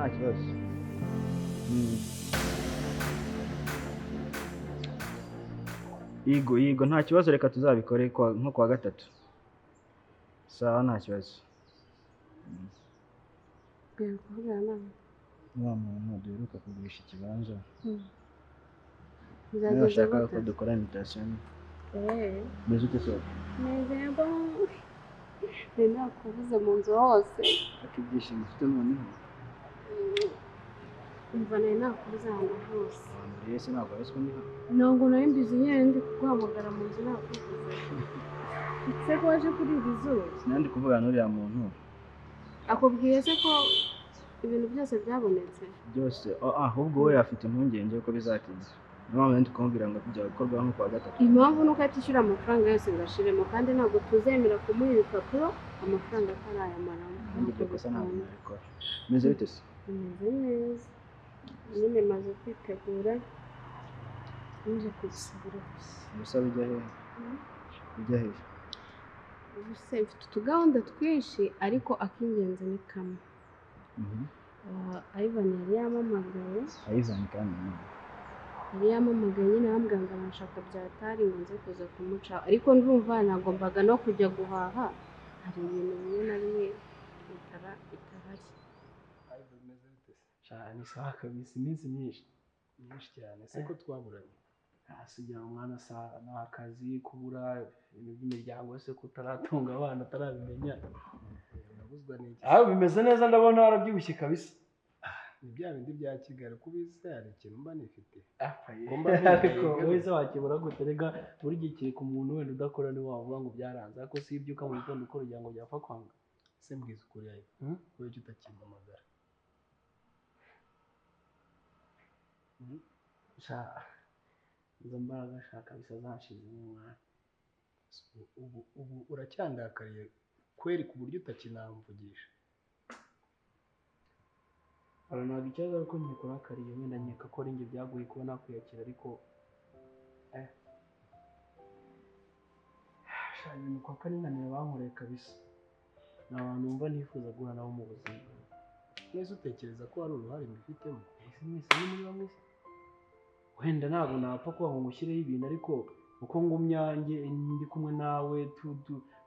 kibazo. Yego nta kibazo, reka tuzabikore nko kuwa gatatu. Sawa, nta kibazo. Bwira kuvugana nawe. Wa muntu duheruka kugurisha ikibanza. Bizageza Urashaka gute? ko dukora invitation? Meze ute se? Nezerwa. Nakubuze mu nzu hose. Akibyishimo ufite noneho. Umva nakubuze ahantu hose. Abantu rero se ntabwo ariko niho. Ntabwo nari mbizi nyine ndi kuguhamagara mu nzu nakubuze. Ese ko waje kuri iri zuba? Sinandi kuvugana n'uriya muntu. Akubwiye se ko ibintu byose byabonetse? Byose ahubwo we afite impungenge ko bizatinda. Niyo mpamvu ndi kumubwira ngo bijya gukorwa nko kuwa gatatu. Impamvu nuko atishyura amafaranga yose ngo ashiremo, kandi ntabwo tuzemera kumuha ibipapuro amafaranga atarayamaramo. Ibyo kosa ntabwo nabikora. Meze bite se? Meze neza. Nyine maze kwitegura nje kugusabira gusa. Umusaba ujya he? Ujya he? Ubuse mfite utugahunda twinshi ariko ak'ingenzi ni kamwe. Ivan yari yamamagaye. Ivan kandi yari yamamagaye nyine arambwira ngo arashaka byatari ngo nze kuza kumuca, ariko ndumva nagombaga no kujya guhaha, hari ibintu bimwe na bimwe bitahari. Cyane sawa kabisa, iminsi myinshi cyane se ko twaburanye. Hasigira umwana sa n'akazi kubura ibintu by'imiryango se kutaratunga abana atarabimenya. Nabuzwa n'iki? Bimeze neza, ndabona warabyibushye kabisa. Ni bya bindi bya Kigali kubizi hari ikintu mba nifite. Ariko wese wakibura gute? Rega buri gihe ku muntu wenda udakora ni wavuga ngo byaranze, ariko si ibyuka mu gitondo ukora kugira ngo byapfa kwanga. Se mbwiza ukuri yawe kubera icyo utakimpamagara. Izo mbaraga shaka bisa zanshize umwana. Ubu uracyandakariye kweri ku buryo utakinamvugisha? Ntabwo ikibazo ariko ntikurakariye, wenda nkeka ko ari njye byaguye kuba nakwiyakira, ariko ibintu kwa kaninaniye bankoreye kabisa. Ni abantu mba nifuza guhura nabo mu buzima. Mwese utekereza ko hari uruhare mbifitemo? Ese mwese ni muri bamwe se? Wenda ntabwo napfa kuba ngo ngushyireho ibintu, ariko uko ngumyange ndi kumwe nawe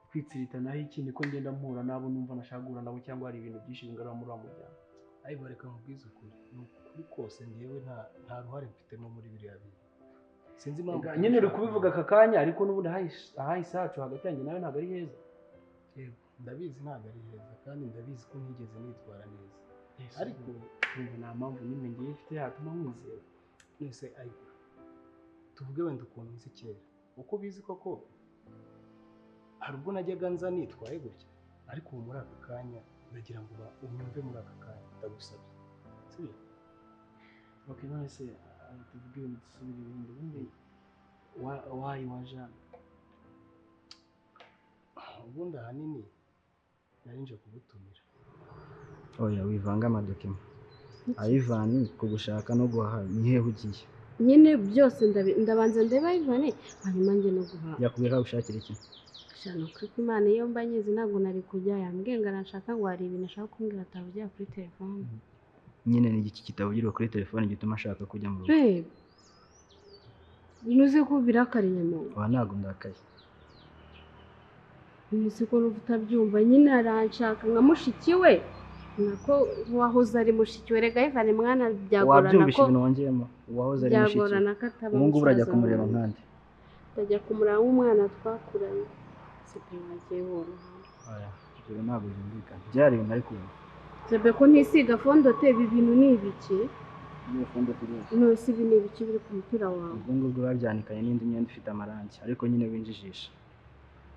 twitsiritanaho iki niko ngenda mpura nabo numva nashaka guhura nabo, cyangwa hari ibintu byinshi bingarura muri uwo muryango. Ariko reka nkubwize ukuri, ni ukuri kose njyewe nta ruhare mfitemo muri biriya bintu. Sinzi impamvu nyine uri kubivuga aka kanya, ariko n'ubundi ahahise hacu hagati yanjye nawe ntabwo ari heza. Yego ndabizi ntabwo ari heza, kandi ndabizi ko ntigeze nitwara neza, ariko nta mpamvu n'imwe ngiye mfite yatuma nkwizera. Nese ariko tuvuge wenda ukuntu nzi kera, uko bizi koko hari ubwo najyaga nza nitwaye gutya, ariko ubu muri aka kanya ndagira ngo unyumve muri aka kanya ndagusabye, sibyo? Okay, none se tuvuge ibintu dusubire ibindi, wayi wajana ubundi ahanini nari nje kugutumira. Oya wivanga amadokima. Ivan kugushaka no guhaha ni hehe ugiye? Nyine byose ndabanza ndeba Ivan hanyuma njye no guhaha. Yakubwira gushakira iki? Shano kuri Imana iyo mba nyizi ntabwo nari kujya, yambwiye ngo arashaka ngo hari ibintu ashaka kumbwira atavugira kuri telefone. Nyine ni iki kitavugirwa kuri telefone gituma ashaka kujya mu rugo? Binuze ko birakariye mu. Ntabwo ndakaye. Nisi ko utabyumva, nyine aranshaka nka mushiki we. Nako wahoze ari mushiki we, rega Ivan mwana byagorana ko. Wabyumvishe ibintu wongeyemo? Wahoze ari mushiki. Byagorana ko ataba. Ubu ngubu urajya kumureba nkande? Ndajya kumureba nk'umwana twakuranye. Sibyo wagiye woroha. Ibyo ntabwo byumvikana. Byari ibintu ari kumva. Sebe ko ntisiga fondote, ibi bintu ni ibiki? Iyo fondote rero. No si ibi ni ibiki biri ku mupira wawe? Ubwo ngubwo babyanikanye n'indi myenda ifite amarangi, ariko nyine winjijisha.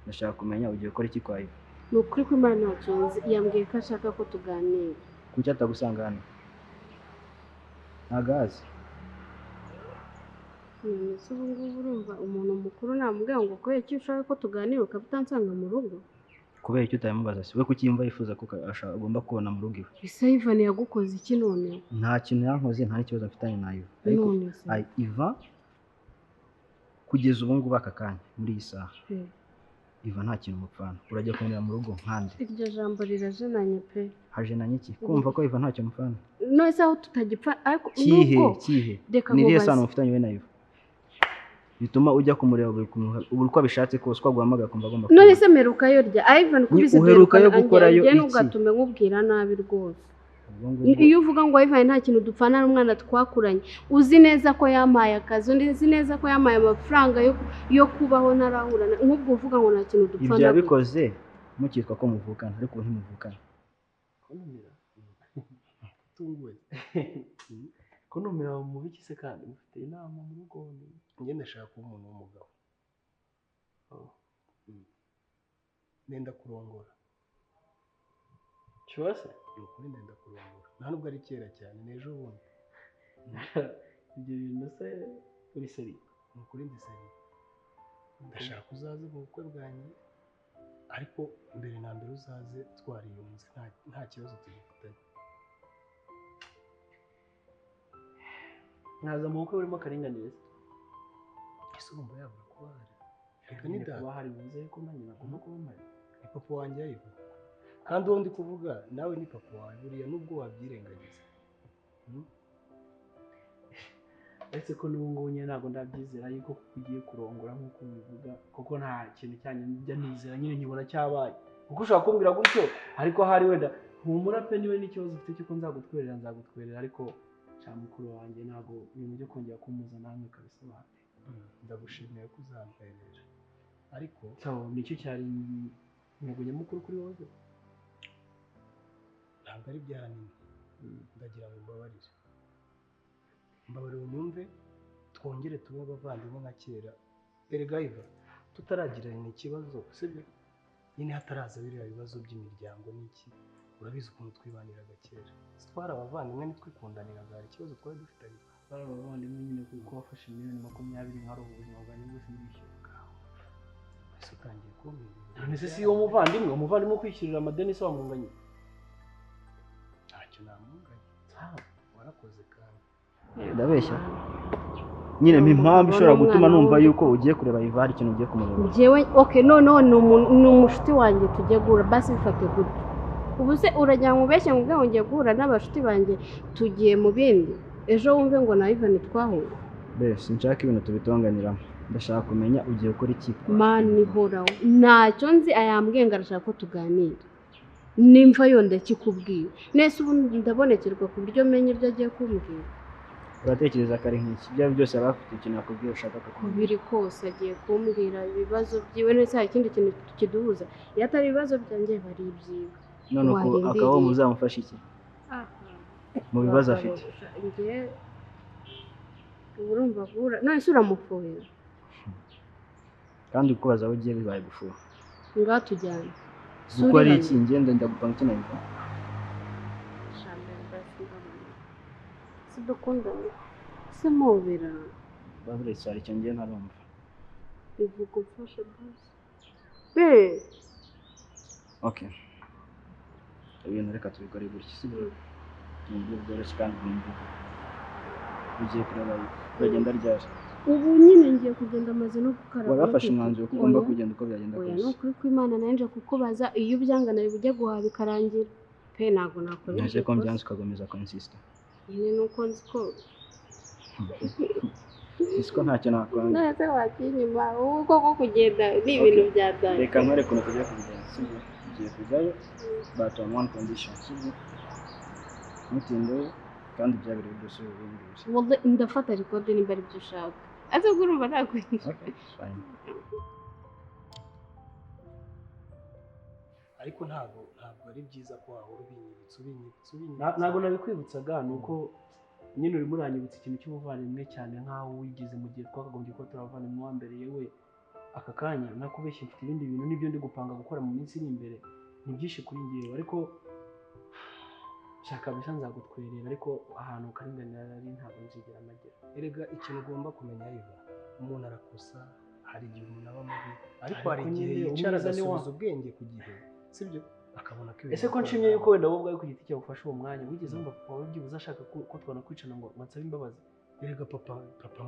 Ndashaka kumenya ugiye gukora iki kwa Ivan? Ni ukuri ko Imana ntacyo nzi, yambwiye ko ashaka ko tuganira. Kuki atagusanga hano? Ntabwo azi. Ese ubu ngubu urumva umuntu mukuru namubwira ngo kubera icyo ushaka ko tuganira ukaba utansanga mu rugo? Kubera icyo utabimubaza se? We kuki yumva yifuza ko agomba kubona mu rugo iwe? Ese Ivan yagukoze iki none? Nta kintu yankoze, nta n'ikibazo afitanye na Ivan. Ariko Ivan kugeza ubu ngubu aka kanya muri iyi saha Iva nta kintu mupfana urajya kumureba mu rugo nkande iryo jambo rirajenanye pe hajenanye iki kumva ko Iva nta kintu mupfana none se aho tutagipfa ariko kihe reka ni iriya nkubaze. sano mufitanye we na Iva bituma ujya kumureba buri uko abishatse kose ko aguhamagara kumva agomba none se merukayo rya Ivan kubizi uherukayo gukorayo iki ntugatume nkubwira nabi rwose iyo uvuga ngo Ivan nta kintu dupfana n'umwana twakuranye uzi neza ko yampaye akazi uzi neza ko yampaye amafaranga yo kubaho narahura nk'ubwo uvuga ngo nta kintu dupfana ibyo yabikoze mukitwa ko muvukana ariko ntimuvukana tunguwe ko numera mu biki se kandi mufite inama mu rugo njye ndashaka kuba umuntu w'umugabo nenda kurongora cyose ukuri nenda kurongora nta nubwo ari kera cyane n'ejo bundi ibyo bintu se uri seri ni ukuri ndi seri ndashaka uzaze mu bukwe bwanjye ariko mbere na mbere uzaze twariyunze nta kibazo tugifitanye nkaza mu bukwe burimo akaringanire ese urumva yabura kuba hari reka ni data kuba hari buze ko nanjye nagomba kuba mpari ni papa wanjye Iva kandi uwo ndi kuvuga nawe ni papa wawe buriya nubwo wabyirengagiza uretse ko n'ubu ngubu nyine ntabwo ndabyizera yuko ugiye kurongora nk'uko ubivuga kuko nta kintu cyanyu njya nizera nyine nkibona cyabaye kuko ushobora kumbwira gutyo ariko hari wenda humura pe niwe n'ikibazo ufite cy'uko nzagutwerera ariko cya mukuru wanjye ntabwo ibintu byo kongera kumuza namwe kabisobanura ndagushimiye ko uzamperera ariko nicyo cyari intego nyamukuru kuri wowe ntabwo ari byahanini ndagira ngo mbabarire unyumve twongere tube abavandimwe nka kera erega Iva tutaragirana ikibazo sibyo nyine hataraza biriya bibazo by'imiryango n'iki urabizi ukuntu twibaniraga kera twari abavandimwe ntitwikundaniraga hari ikibazo twari dufitanye twari abavandimwe nyine kuko wafashe miliyoni 20 nkari ubuzima bwanjye bwose ndishyuka ese utangiye kumbwira none se si uwo umuvandimwe ukwishyurira amadeni se wamunganye ntacyo namunganye warakoze kandi ndabeshya nyine impamvu ishobora gutuma numva yuko ugiye kureba Iva hari ikintu ugiye kumureba njyewe okay no ni umushuti wanjye tujye gura basi bifate gutyo ubu se urajya mu beshya ngo ngiye guhura n'abashuti banjye tugiye mu bindi ejo wumve ngo na Ivan twahuye sinshaka ibintu tubitonganiramo ndashaka kumenya ugiye gukora iki mani horaho ntacyo nzi ayambwiye ngo arashaka ko tuganira nimva yonda kikubwiye nese ubu ndabonekerwa ku buryo menye ibyo agiye kumbwira uratekereza ko ari nk'iki ibyo byose aba afite ikintu akubwiye ushaka ko biri kose agiye kumbwira ibibazo byiwe nese hari ikindi kintu kiduhuza iyo atari ibibazo byanjye bari ibyiwe none akaba muzamufasha iki mu bibazo afite urumva vura none se uramufuhira kandi kubaza aho ugiye bibaye gufuha ngaho tujyane kuko ari iki ngenda ndagupanga iki nabiva si dukundana si mubira babure cyari icyo ngiye ntarumva bivuga umfashe bose okay ibintu reka tubikore gutya si byo ni uburyo bworoshye kandi bwumvikana ugiye kureba uragenda ryari ubu nyine ngiye kugenda amaze no gukaraba warafashe umwanzuro ko ugomba kugenda uko byagenda kose oya nukuri ko Imana nanje kukubaza iyo ubyangana bijya guhaha bikarangira pe ntabwo nakora nje ko mbyanze ukagomeza consistent nyine nuko nzi ko isiko ntacyo nakwanga nase wakinyuma ubu koko kugenda ni ibintu byadanye reka nkore kuno tujya kugenda sibyo ugiye kujyayo but on one condition sibyo mutinde kandi byabiri byose ubindi ndafata record nimba ari byo ushaka ase urumva nakwihisha ariko ntabwo ari byiza ko wahora ubinyibutsa ntabwo nabikwibutsaga ni uko nyine urimo uranyibutsa ikintu cy'ubuvandimwe cyane nk'aho wigize mu gihe twakagombye ko turavandimwe wa mbere yewe aka kanya nakubeshye mfite ibindi bintu n'ibyo ndi gupanga gukora mu minsi iri imbere ni byinshi kuri ngewe ariko shaka bisa nzagutwerera ariko ahantu karinganira ari ntabwo nzigera amagera erega ikintu ugomba kumenya Iva umuntu arakosa hari igihe umuntu aba mubi ariko hari igihe yicara agasubiza ubwenge ku gihe sibyo akabona ko ese ko nshimye yuko wenda wowe ubwawe ku giti cyawe ufashe uwo mwanya wigeze wumva papa wawe byibuze ashaka ko twanakwicana ngo nsabe imbabazi erega papa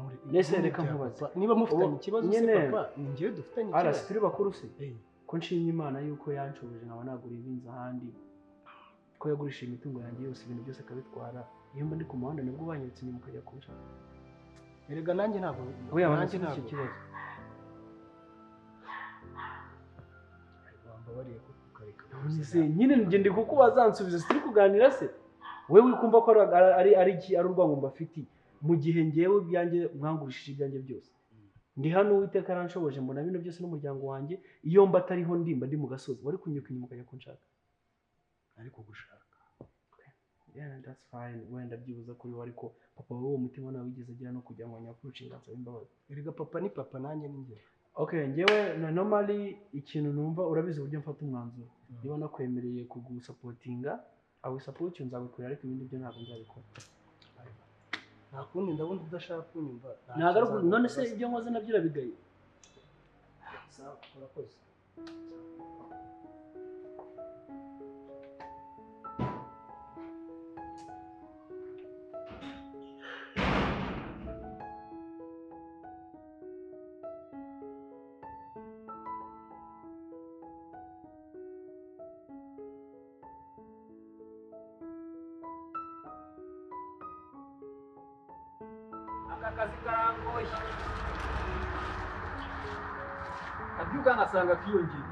muri nese reka nkubaza niba mufitanye ikibazo se papa ni njyewe dufitanye ikibazo arasi turi bakuru se ko nshimye Imana yuko yanshubije nkaba nagura ibinza ahandi ko yagurisha imitungo yanjye yose ibintu byose akabitwara iyo mba ndi ku muhanda nibwo banyeretse inyuma ukajya kunca erega nanjye ntabwo nanjye ntabwo kibazo wambabariye ko kukareka nyine ndi kukubaza nsubiza turi kuganira se wewe wikumva ko ari urwango mbafiti mu gihe ngewe byanjye mwangurishije ibyanjye byose ndi hano Uwiteka aranshoboje mbona bino byose n'umuryango wanjye iyo mba atariho ndimba ndi mu gasozi wari kunyuka inyuma ukajya kunshaka ariko gushaka yeah that's fine wenda byibuza kuri we ariko papa wowe umutima nawe wigeze agira no kujya ngo nyakuruca inganza w'imbabazi erega papa ni papa nanjye ni njye okay ngewe normally ikintu numva urabizi uburyo mfata umwanzuro niba nakwemereye kugusapotinga awe support nzabikorera ariko ibindi byo ntabwo nzabikora nta kundi ndabona udashaka kunyumva nagaruka none se ibyo nkoze nabyo urabigaye sawa urakoze akazi karangoye kabyuka ngasanga kiyongera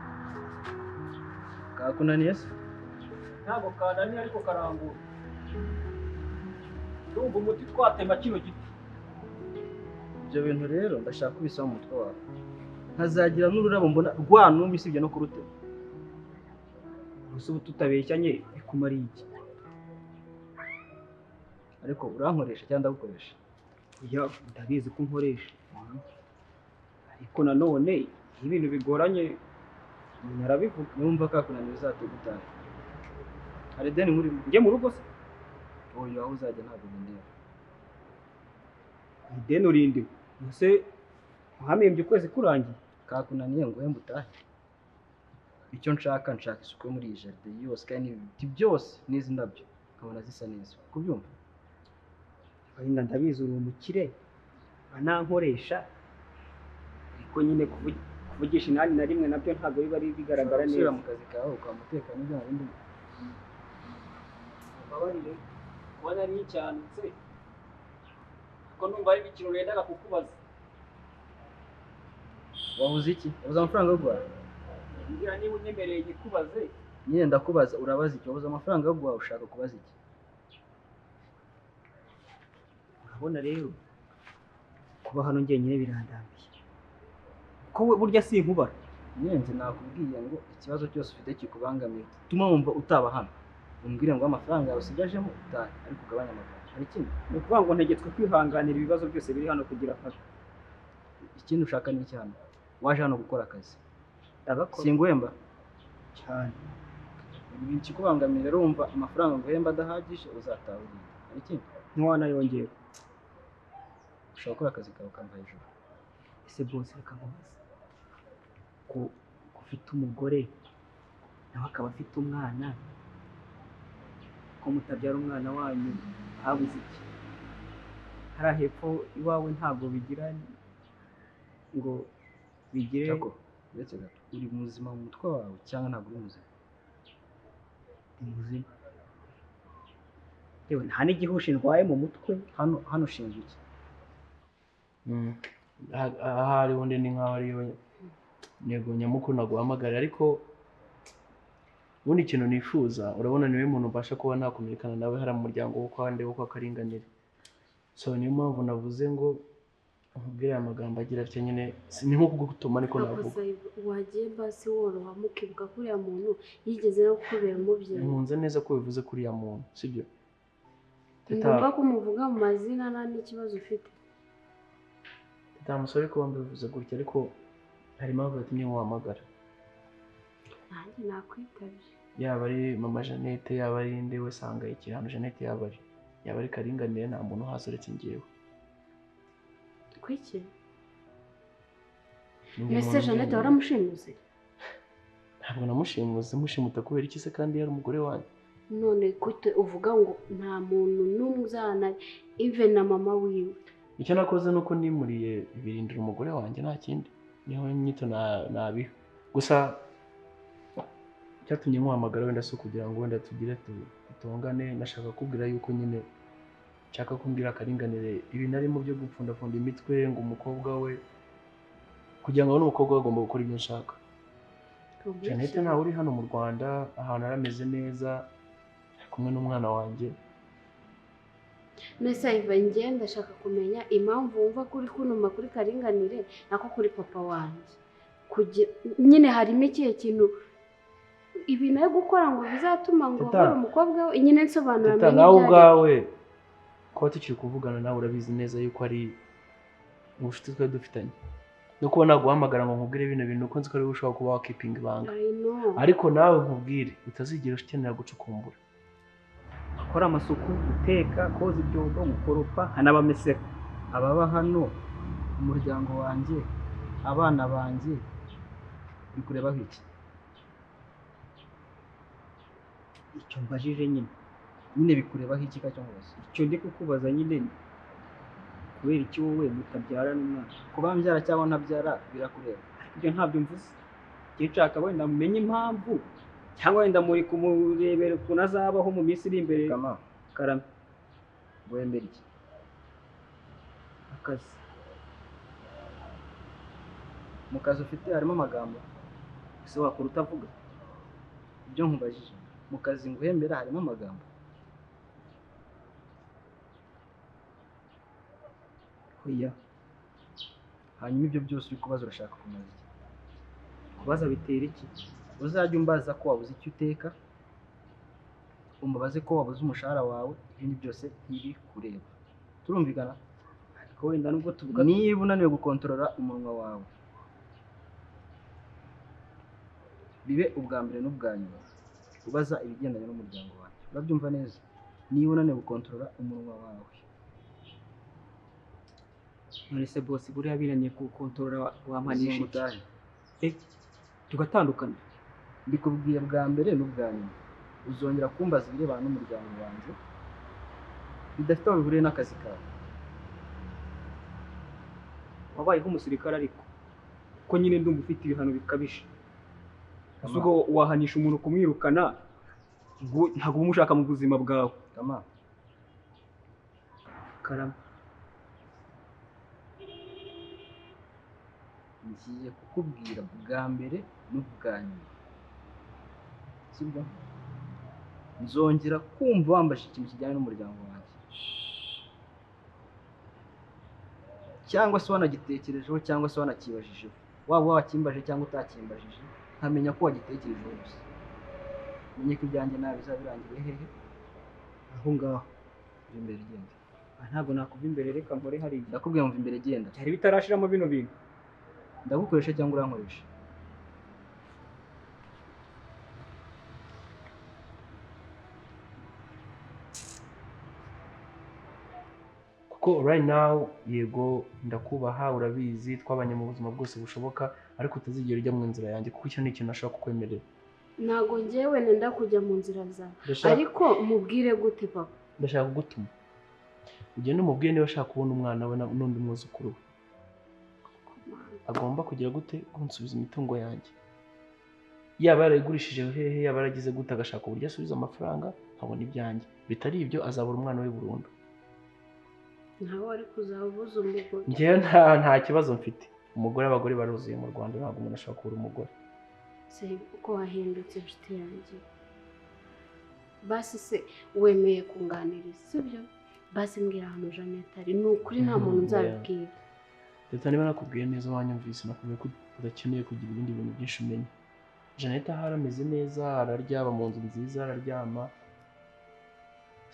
kakunaniye se ntabwo kananiye ariko karangoye ndumva umuti twatema kino giti ibyo bintu rero ndashaka kubisaba mu mutwe wawe nkazagira n'ururabo mbona rwanumye usibye no kurutema gusa ubu tutabeshyanye bikumariye iki ariko urankoresha cyangwa ndagukoresha ya ndabizi ko nkoresha ariko nanone iyo ibintu bigoranye narabivuga numva kakunaniye uzatega utahe hari deni muri njye mu rugo se oya aho uzajya ntabwo bindeba ideni urindiwe ese nkamembye ukwezi kurangiye kakunaniye ngo uhembe utahe icyo nshaka isuku yo muri iyi jaride yose kandi n'ibiti byose n'izi ndabyo nkabona zisa neza kubyumva wenda ndabizi uri umukire anankoresha ariko nyine kuvugisha inani na rimwe nabyo ntabwo biba ari bigaragara neza usubira mu kazi kawe ukaba umutekano ibyo nta bindi mbabarire kuba nari ncyanutse ariko numva ari ikintu nendaga kukubaza wabuze iki wabuze amafaranga yo guhaha mbwira niba unyemereye nyikubaze nyine ndakubaza urabaza iki wabuze amafaranga yo guhaha ushaka kubaza iki urabona rero kuba hano njyenyine birandambiye ko burya sinkubara nyenze nakubwiye ngo ikibazo cyose ufite kikubangamiye tuma wumva utaba hano umbwire ngo amafaranga yawe usigajemo utahe ariko ugabanya amafaranga hari ikindi ni ukuvuga ngo ntegetswe kwihanganira ibibazo byose biri hano kugira akazi ikindi ushaka ni iki hano waje hano gukora akazi ndagakora singuhemba cyane ikikubangamiye rero wumva amafaranga nguhemba adahagije uzataha uriye hari ikindi ntiwanayongera ushobora gukora akazi kawe ukamva hejuru ese bose reka nkubaze ko ufite umugore nawe akaba afite umwana ko mutabyara umwana wanyu habuze iki hariya hepfo iwawe ntabwo bigira ngo bigire uretse gato uri muzima mu mutwe wawe cyangwa ntabwo uri muzima ni muzima yewe nta n'igihushi ndwaye mu mutwe hano ushinzwe iki ahari ubundi ni nkaho ariyo ntego nyamukuru naguhamagarira ariko ubundi ikintu nifuza urabona niwe muntu mbasha kuba nakominikana nawe hari mu muryango wo kwa ndebe ko akaringanire so niyo mpamvu navuze ngo nkubwire aya magambo agira atya nyine ni nko kugutuma ariko navuga wagiye basi woroha mukibuka ko uriya muntu yigeze no kukubera umubyeyi nkunze neza ko bivuze kuri uriya muntu sibyo ngomba ko muvuga mu mazina nta n'ikibazo ufite nta musore ko wambivuze gutya ariko hari impamvu yatumye nkuhamagara nanjye nakwitabye yaba ari mama Jeannette yaba ari inde we sanga ikihano Jeannette yaba ari karinganire nta muntu hasi uretse njyewe kwiki mbese Jeannette waramushimuze ntabwo namushimuze mushimuta kubera iki se kandi yari umugore wanjye none gute uvuga ngo nta muntu n'umwe uzana even na mama wiwe? icyo nakoze nuko nimuriye ibirindira umugore wanjye nta kindi, niho nyito nabiha. Gusa cyatumye nkuhamagara wenda si kugira ngo wenda tugire tutongane, nashaka kubwira yuko nyine nshaka kumbwira akaringanire ibi narimo byo gupfundapfunda imitwe ngo umukobwa we, kugira ngo n'umukobwa we agomba gukora ibyo nshaka. Jeannette ntawe uri hano mu Rwanda, ahantu arameze neza ari kumwe n'umwana wanjye. Nese Ivan, njye ndashaka kumenya impamvu wumva kuri kunuma kuri karinganire nako kuri papa wanjye. Nyine harimo ikihe kintu ibi nayo gukora ngo bizatuma ngo abure umukobwa we? Nyine nsobanura menye nawe ubwawe kuba tukiri kuvugana nawe urabizi neza yuko ari ubucuti twari dufitanye, no kuba naguhamagara ngo nkubwire bino bintu uko nzi ko ari ushobora kuba wakipinga ibanga, ariko nawe nkubwire utazigera ukenera gucukumbura. Akora amasuku, guteka, koza ibyobo, gukoropa, hanabamesera. Ababa hano umuryango wanjye, abana banjye bikurebaho iki? Icyo mbajije nyine bikurebaho iki ka cyangwa se icyo ndi kukubaza nyine kubera iki wowe mutabyara n'umwana? Kuba mbyara cyangwa ntabyara birakureba, ibyo ntabyo mvuze. Njye nshaka wenda mumenye impamvu, cyangwa wenda muri kumurebera ukuntu azabaho mu minsi iri imbere. Karame wemera iki? Akazi. Mu kazi ufite harimo amagambo ese wakora utavuga? Ibyo nkubajije mu kazi nguhembera harimo amagambo? Oya. Hanyuma ibyo byose uri kubaza urashaka kumaza iki? Kubaza bitera iki? Uzajya umbaza ko wabuze icyo uteka, umubaze ko wabuze umushahara wawe, ibindi byose ntiri kureba. Turumvikana? Ariko wenda nubwo tuvuga niba unaniwe gukontorora umunwa wawe, bibe ubwa mbere n'ubwa nyuma ubaza ibigendanye n'umuryango wawe. Urabyumva neza? Niba unaniwe gukontorora umunwa wawe. None se boss buriya biraniye gukontorora wampanisha iki? Tugatandukana. Mbikubwiye bwa mbere n'ubwa nyuma. Uzongera kumbaza ibirebana n'umuryango wanjye bidafite aho bihuriye n'akazi kawe. Wabayeho umusirikare ariko ko nyine ndumva ufite ibihano bikabije. Ubwo wahanisha umuntu kumwirukana ntabwo umushaka mu buzima bwawe. Karama. Ngiye kukubwira bwa mbere n'ubwa nyuma. Sibyo? Nzongera kumva wambaje ikintu kijyanye n'umuryango wanjye, cyangwa se wanagitekerejeho cyangwa se wanakibajijeho, waba wakimbaje cyangwa utakimbajije, nkamenya ko wagitekerejeho gusa. Menye ko ibyanjye nawe bizabirangire hehe? Aho ngaho uri imbere genda. Ntabwo nakuva imbere, reka nkore hari. Ndakubwiye mva imbere genda. Cyari bitarashiramo bino bintu. Ndagukoresha cyangwa urankoresha? Kuko right now yego ndakubaha, urabizi twabanye mu buzima bwose bushoboka, ariko utazigera ujya mu nzira yanjye kuko icyo ni ikintu nashaka kukwemerera. Ntago njyewe nenda kujya mu nzira zawe, ariko mubwire gute papa? Ndashaka kugutuma ugende umubwire niba ashaka kubona umwana we n'undi mwuzukuru we, agomba kugira gute kunsubiza imitungo yanjye, yaba yarayigurishije hehe, yaba yaragize gute, agashaka uburyo asubiza amafaranga nkabona ibyanjye. Bitari ibyo azabura umwana we burundu. Ntawe ari kuzabuza umugore. Njyewe nta kibazo mfite. Umugore, abagore baruzuye mu Rwanda, ntabwo umuntu ashobora kubura umugore. Se uko wahindutse nshuti yanjye, basi se wemeye kunganiriza sibyo? Basi mbwira ahantu Jeannette ari, ni ukuri nta muntu nzabibwira. Leta niba nakubwiye neza wanyumvise, nakubwiye ko udakeneye kugira ibindi bintu byinshi umenya. Jeannette ahari ameze neza, araryama mu nzu nziza, araryama.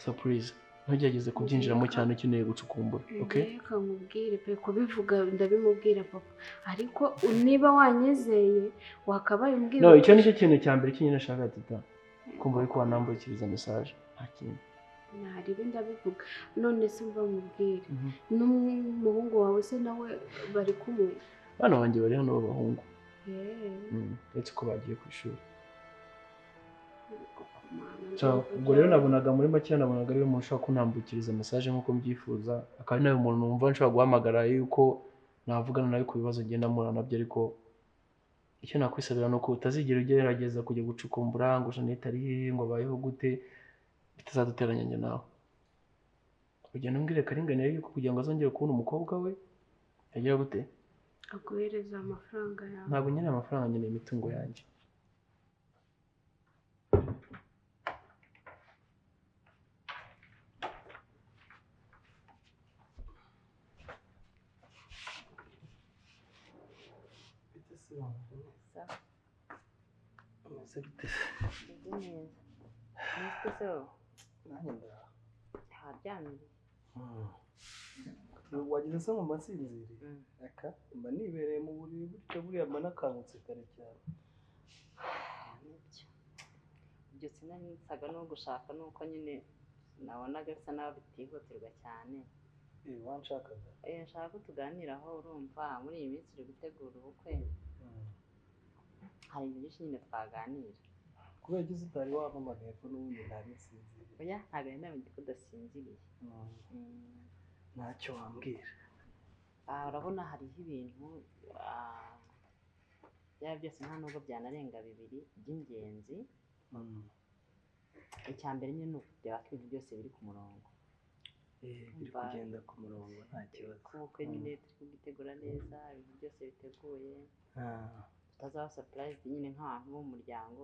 Surprise. Ntugerageze kubyinjiramo cyane ukeneye gucukumbura, okay? Reka nkubwire pe, kubivuga ndabimubwira papa, ariko niba wanyizeye wakabaye umbwira. No, icyo nicyo kintu cya mbere cyonyine nashaka tita, kumva yuko wanambukiriza message, nta kintu. Ntari ibindi abivuga. None se mva mubwire, n'umuhungu wawe se nawe bari kumwe? Bana banjye bari hano b'abahungu. Ndetse ko bagiye ku ishuri. ubwo rero nabonaga muri make nabonaga ariwe muntu ushobora kuntambukiriza message nk'uko mbyifuza akaba ari nawe muntu numva nshobora guhamagara yuko navugana nawe ku bibazo ngenda mpura nabyo ariko icyo nakwisabira ni uko utazigera ugerageza kujya gucukumbura ngo Jeannette ari hehe ngo abayeho gute bitazaduteranya njye nawe ugenda umbwire Karinganire yuko kugira ngo azongere kubona umukobwa we yagira gute aguhereza amafaranga yawe ntabwo nkeneye amafaranga nkeneye imitungo yanjye wagize se ngo mbasinzire aka mba nibereye mu buriri gutyo buriya mba nakangutse kare cyane ibyo sinanisaga no gushaka nuko nyine nabonaga bisa naho bitihutirwa cyane wanshakaga nshaka ko tuganiraho urumva muri iyi minsi uri gutegura ubukwe hari ibintu byinshi nyine twaganira kubera ko utari wampamagaye ko n'ubundi ntari nsinziriye oya ntabwo ari namenye ko udasinziriye ntacyo wambwira urabona hariho ibintu byaba byose nta nubwo byanarenga bibiri by'ingenzi icya mbere nyine ni ukujya ko ibintu byose biri ku murongo biri kugenda ku murongo nta kibazo ubukwe nyine turi kugitegura neza ibintu byose biteguye tutazaba surprise nyine nk'abantu b'umuryango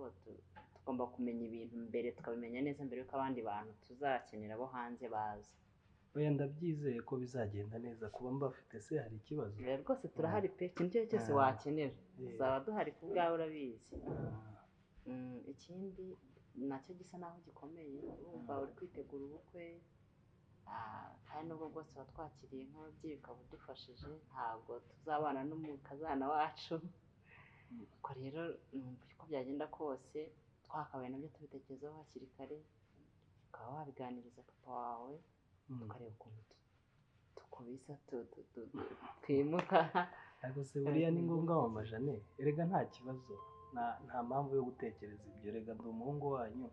tugomba kumenya ibintu mbere tukabimenya neza mbere yuko abandi bantu tuzakenera bo hanze baza oya ndabyizeye ko bizagenda neza kuba mbafite se hari ikibazo rwose turahari pe ikintu icyo cyose wakenera tuzaba duhari ku bwawe urabizi ikindi nacyo gisa naho gikomeye urumva uri kwitegura ubukwe kandi nubwo bwose tuba twakiriye nk'ababyeyi ukaba udufashije ntabwo tuzabana n'umukazana wacu ubwo rero numva uko byagenda kose twakabaye nabyo tubitekerezaho hakiri kare ukaba wabiganiriza papa wawe tukareba ukuntu tukubisa twimuka ariko se buriya ni ngombwa mama Jeannette erega nta kibazo nta mpamvu yo gutekereza ibyo erega ndi umuhungu wanyu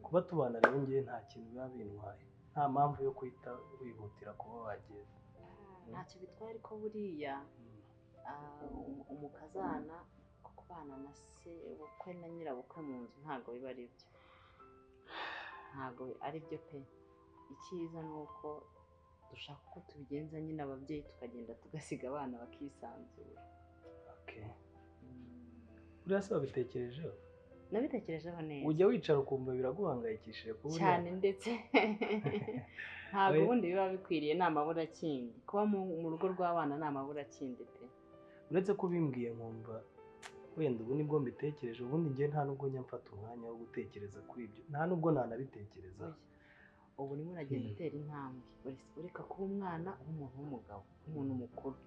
kuba tubana rero ngewe nta kintu biba bintwaye nta mpamvu yo kwita wihutira kuba wagenda ntacyo bitwaye ariko buriya umukazana ko kubana na se ubukwe na nyirabukwe mu nzu ntabwo biba ari byo ntabwo ari byo pe icyiza ni uko dushaka ko tubigenza nyine ababyeyi tukagenda tugasiga abana bakisanzura buriya se wabitekerejeho nabitekerejeho neza ujya wicara ukumva biraguhangayikishije kuba cyane ndetse ntabwo ubundi biba bikwiriye ni amaburakindi kuba mu rugo rw'abana ni amaburakindi pe uretse ko ubimbwiye nkumva wenda ubu nibwo mbitekereje ubundi njye nta nubwo njya mfata umwanya wo gutekereza kuri ibyo nta nubwo nanabitekereza ubu urimo uragenda utera intambwe ureka kuba umwana w'umuntu w'umugabo w'umuntu mukuru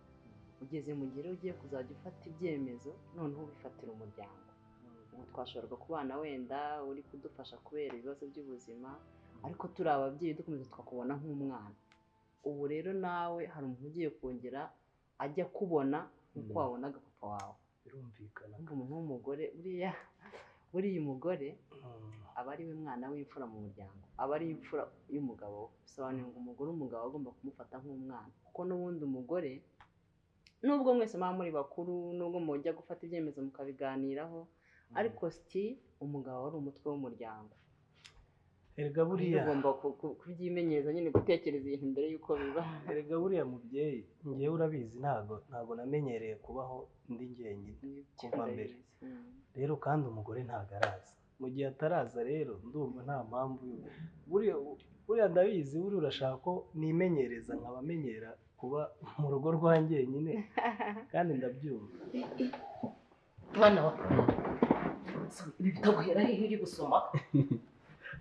ugeze mu gihe ugiye kuzajya ufata ibyemezo noneho ubifatira umuryango ubu twashoboraga kubana wenda uri kudufasha kubera ibibazo by'ubuzima ariko turi ababyeyi dukomeza tukakubona nk'umwana ubu rero nawe hari umuntu ugiye kongera ajya kubona nk'uko wabonaga papa wawe birumvikana umuntu w'umugore buriya umugore aba ari we mwana w'imfura mu muryango aba ari imfura y'umugabo we bisobanuye ngo umugore umugabo agomba kumufata nk'umwana kuko n'ubundi umugore nubwo mwese muba muri bakuru nubwo mujya gufata ibyemezo mukabiganiraho ariko umugabo ari umutwe w'umuryango erega buriya ugomba kubyimenyereza nyine gutekereza ibintu mbere y'uko biba erega buriya mubyeyi ngewe urabizi ntabwo namenyereye kubaho ndi njyenyine kuva mbere rero kandi umugore ntabwo araza mu gihe ataraza rero ndumva nta mpamvu buriya ndabizi buriya urashaka ko nimenyereza nkabamenyera kuba mu rugo rwa njyenyine kandi ndabyumva mwana wa ibi bitaguhera hehe uri gusoma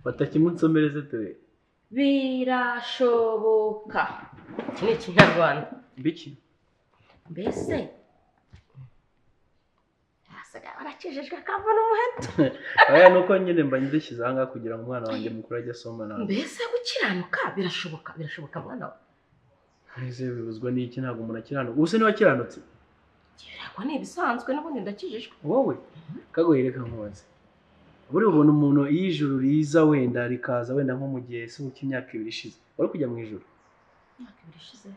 batakimunsomere se twe birashoboka iki ni ikinyarwanda biki mbese yasaga barakijijwe akavuna umuheto aya nuko nyine mba ndishyize aha ngaha kugira ngo umwana wanjye mukuru ajye asoma nawe mbese gukiranuka birashoboka mwana wa ese bibuzwa n'iki ntabwo umuntu akiranuka ubu se niba akiranutse biragwa ni ibisanzwe n'ubundi ndakijijwe wowe kagoye reka nkubaze buri ubona umuntu iyo ijuru riza wenda rikaza wenda nko mu gihe se cy'imyaka 2 ishize wari kujya mu ijuru imyaka 2 ishize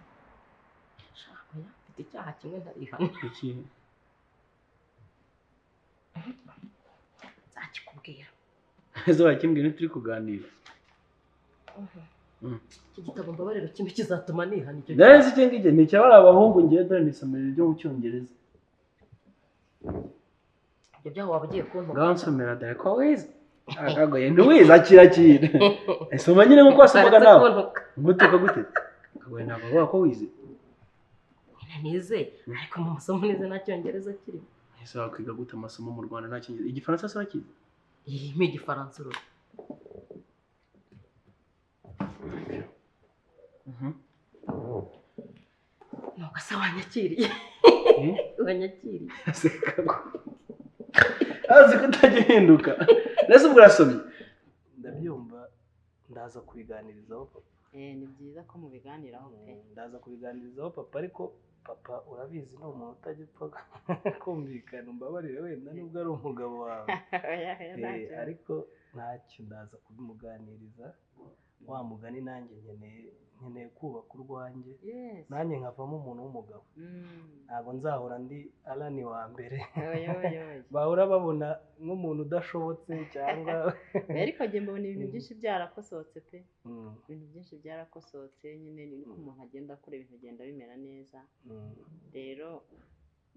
shaka ya mfite icyaha kimwe ntarihana ikihe nzakikubwira ezo wakimbwiye ntituri kuganira iki gitabo mbabariro kimwe kizatuma nihana icyo neza iki ngije ni cyabara abahungu ngiye dore nisomera ryo mu cyongereza ibyo byaho waba ugiye kuntuka ngansomera dare ko wize akagoye ntuwize akirakira esoma nyine nkuko wasomaga nawe ngutuka gute akagoye ntabwo bavuga ko wize nize ariko mu masomo nize nta cyongereza kirimo ese wakwiga gute amasomo mu Rwanda nta cyongereza igifaransa se wakize iyi igifaransa urura nuko se wanyakiriye wanyakiriye azi ko utajya uhinduka nese ubwo urasomye ndabyumva ndaza kubiganirizaho ni byiza ko mubiganiraho pe ndaza kubiganirizaho papa ariko papa urabizi ni umuntu utajya upfa kumvikana umbabarire wenda nubwo ari umugabo wawe ariko ntacyo ndaza kubimuganiriza wa mugani nanjye nkeneye kubaka urwanjye nanjye nkavamo umuntu w'umugabo ntabwo nzahora ndi arani wa mbere bahora babona nk'umuntu udashobotse cyangwa ariko njye mbona ibintu byinshi byarakosohotse pe ibintu byinshi byarakosohotse nyine ni uko umuntu agenda akora ibintu bigenda bimera neza rero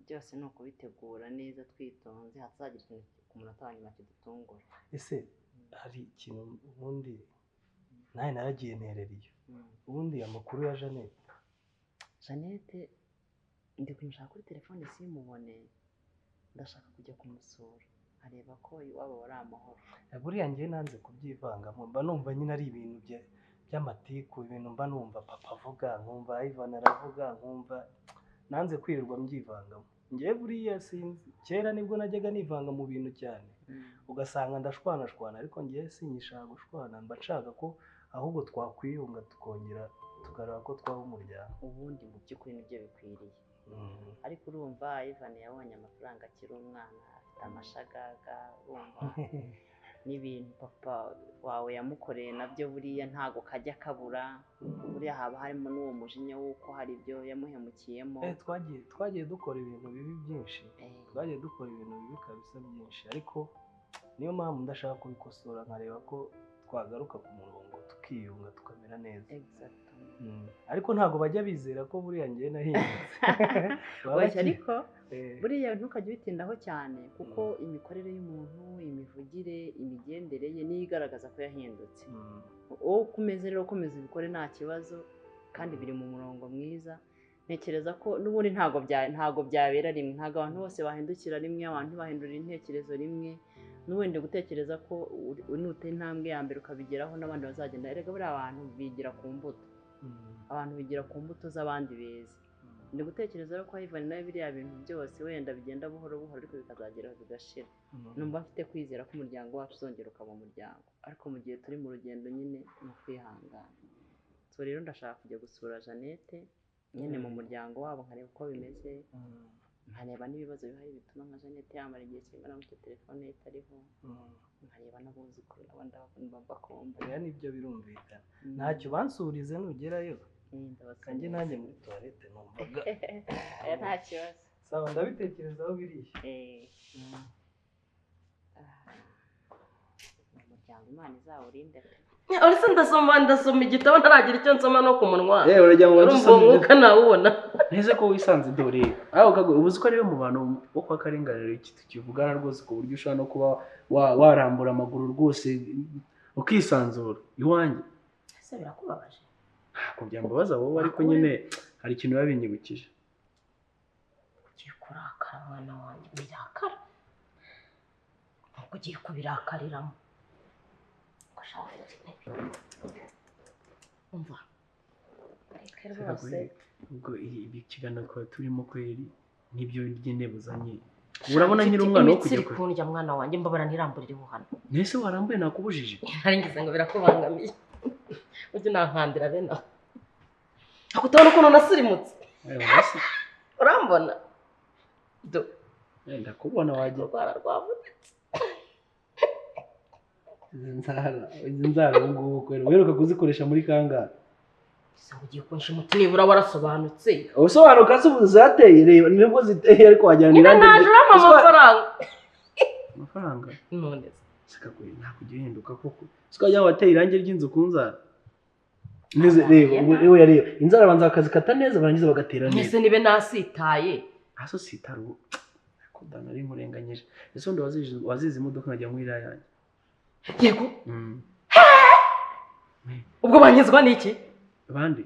byose ni ukubitegura neza twitonze hatazagira ikintu ku munota wa nyuma kidutungura ese hari ikintu ubundi nawe naragiye nterereye ubundi amakuru ya Jeannette ndi kumushaka kuri telefone simubone ndashaka kujya kumusura areba ko iwabo wari amahoro buriya njye nanze kubyivangamo mba numva nyine ari ibintu by'amatiku ibintu mba numva papa avuga nkumva Ivan aravuga nkumva nanze kwirirwa mbyivangamo njye buriya sinzi kera nibwo najyaga nivanga mu bintu cyane ugasanga ndashwanashwana ariko njye sinyishaka gushwana mba nshaka ko ahubwo twakwiyunga tukongera tukareba ko twaba umuryango ubundi mu by'ukuri nibyo bikwiriye ariko urumva Ivan yabonye amafaranga akiri umwana afite amashagaga urumva n'ibintu papa wawe yamukoreye nabyo buriya ntago kajya kabura buriya haba harimo n'uwo mujinya w'uko hari ibyo yamuhemukiyemo twagiye dukora ibintu bibi byinshi twagiye dukora ibintu bibi kabisa byinshi ariko niyo mpamvu ndashaka kubikosora nkareba ko twagaruka ku murongo tukiyunga tukamera neza ariko ntabwo bajya bizera ko buriya njye nahindutse ariko buriya ntukajya ubitindaho cyane kuko imikorere y'umuntu imivugire imigendere ye niyo igaragaza ko yahindutse wowe ukomeze rero ukomeza ubikore nta kibazo kandi biri mu murongo mwiza ntekereza ko n'ubundi ntabwo byabera rimwe ntabwo abantu bose bahindukira rimwe abantu bahindurira intekerezo rimwe n'ubundi gutekereza ko nutera intambwe ya mbere ukabigeraho n'abandi bazagenda erega buriya abantu bigira ku mbuto abantu bigira ku mbuto z'abandi beza ndi gutekereza ko Ivan nawe biriya bintu byose wenda bigenda buhoro buhoro ariko bikazageraho bigashira numva mfite kwizera ko umuryango wacu uzongera ukaba umuryango ariko mu gihe turi mu rugendo nyine ni ukwihangana so rero ndashaka kujya gusura Jeannette nyine mu muryango wabo nkareba uko bimeze nkareba n'ibibazo bihari bituma nka Jeannette yamara igihe kingana gutyo telefone ye itariho nkareba n'abuzukuru n'abandi bakomba rero nibyo birumvikana ntacyo bansurize nugerayo kanjye nanjye muri toilette numvaga nta kibazo sawa ndabitekerezaho biriya umuryango Imana izawurinde uretse ndasoma igitabo ntaragira icyo nsoma no ku munwa uragira ngo urumva umwuka nawubona neze ko wisanze dore aho kago ubuzi ko rero mu bantu bo kwa Karenganire tukivugana rwose ku buryo ushaka no kuba warambura amaguru rwose ukisanzura iwanjye ese birakubabaje ntabwo byambabaza wowe ariko nyine hari ikintu babinyibukije ugiye kurakara mwana wanjye birakara ntabwo ugiye kubirakariramo umva ubwo ibi kiganiro twari turimo kweri n'ibyo by'intebuzanye urabona nyiri umwana wo kujya kundya mwana wanjye mbabara ntiramburire hano nese warambuye nakubujije naringize ngo birakubangamiye ujye nankandira bena akutabona ukuntu nasirimutse urambona ndakubona wagiye rwara rwavunitse izi nzara ubu ngubu kwera uheruka kuzikoresha muri kangahe ese ugiye kunsha umuti nibura warasobanutse usobanuka se ubu zateye reba nibwo ziteye ariko wajyana irande naje urama amafaranga none sikagoye ntakujya uhinduka koko sikajya wateye irangi ry'inzu ku nzara neze reba ubu yareba inzara banza bakazikata neza barangiza bagatera neza ese nibe nasitaye aso sitaru kudana ari murenganyije ese ndo wazize imodoka nkajya muri yanjye yego ubwo banyezwa niki bandi